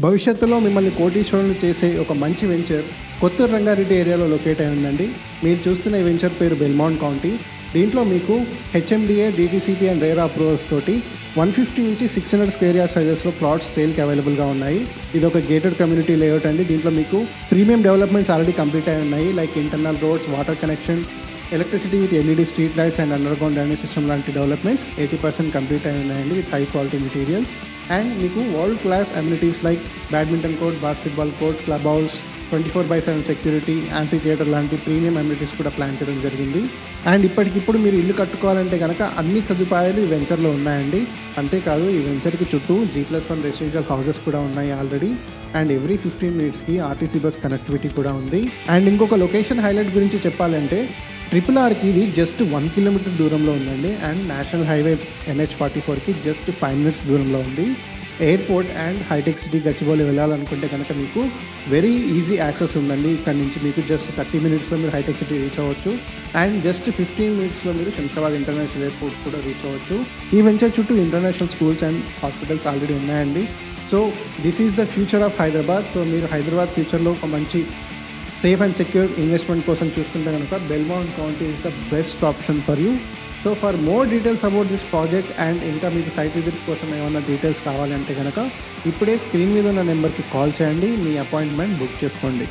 భవిష్యత్తులో మిమ్మల్ని కోటీశ్వరులను చేసే ఒక మంచి వెంచర్ కొత్తూరు రంగారెడ్డి ఏరియాలో లొకేట్ అయి ఉందండి. మీరు చూస్తున్న ఈ వెంచర్ పేరు బెల్మౌంట్ కౌంటీ. దీంట్లో మీకు HMDA, DTCP and RERA approvals తోటి 150 నుంచి 600 స్క్వేర్ యార్డ్ సైజెస్లో ప్లాట్స్ సేల్కి అవైలబుల్గా ఉన్నాయి. ఇది ఒక గేటెడ్ కమ్యూనిటీ లేఅవుట్ అండి. దీంట్లో మీకు ప్రీమియం డెవలప్మెంట్స్ ఆల్రెడీ కంప్లీట్ అయి ఉన్నాయి. Like internal roads, water connection, electricity with LED street lights and underground drainage system లాంటి డెవలప్మెంట్స్ 80% కంప్లీట్ అయి ఉన్నాయండి with high quality materials. And మీకు world class amenities like badminton court, basketball court, club house, 24/7 security, amphitheatre లాంటి premium amenities కూడా plan చేయడం జరిగింది. And ఇప్పటికిప్పుడు మీరు ఇల్లు కట్టుకోవాలంటే కనుక అన్ని సదుపాయాలు ఈ వెంచర్లో ఉన్నాయండి. అంతేకాదు ఈ వెంచర్కి చుట్టూ G+1 రెసిడెన్షియల్ హౌసెస్ కూడా ఉన్నాయి ఆల్రెడీ. అండ్ ఎవ్రీ 15 మినిట్స్కి ఆర్టీసీ బస్ కనెక్టివిటీ కూడా ఉంది. అండ్ ఇంకొక లొకేషన్ హైలైట్ గురించి చెప్పాలంటే RRRకి ఇది జస్ట్ 1 కిలోమీటర్ దూరంలో ఉందండి. అండ్ నేషనల్ హైవే NH44కి జస్ట్ 5 మినిట్స్ దూరంలో ఉంది. ఎయిర్పోర్ట్ అండ్ హైటెక్ సిటీ గచ్చిబౌలి వెళ్ళాలనుకుంటే కనుక మీకు వెరీ ఈజీ యాక్సెస్ ఉందండి. ఇక్కడ నుంచి మీకు జస్ట్ 30 మినిట్స్లో మీరు హైటెక్ సిటీ రీచ్ అవ్వచ్చు. అండ్ జస్ట్ 15 మినిట్స్లో మీరు శంషాబాద్ ఇంటర్నేషనల్ ఎయిర్పోర్ట్ కూడా రీచ్ అవ్వచ్చు. ఈ వెంచర్ చుట్టూ international schools and hospitals already ఉన్నాయండి. So this is the future of Hyderabad. So మీరు హైదరాబాద్ ఫ్యూచర్లో ఒక మంచి సేఫ్ అండ్ సెక్యూర్ ఇన్వెస్ట్మెంట్ కోసం చూస్తుంటే కనుక Belmount County is the best option for you. So for more details about this project and ఇంకా మీకు సైట్ విజిట్ కోసం ఏమైనా డీటెయిల్స్ కావాలంటే కనుక ఇప్పుడే స్క్రీన్ మీద ఉన్న నెంబర్కి కాల్ చేయండి, మీ అపాయింట్మెంట్ బుక్ చేసుకోండి.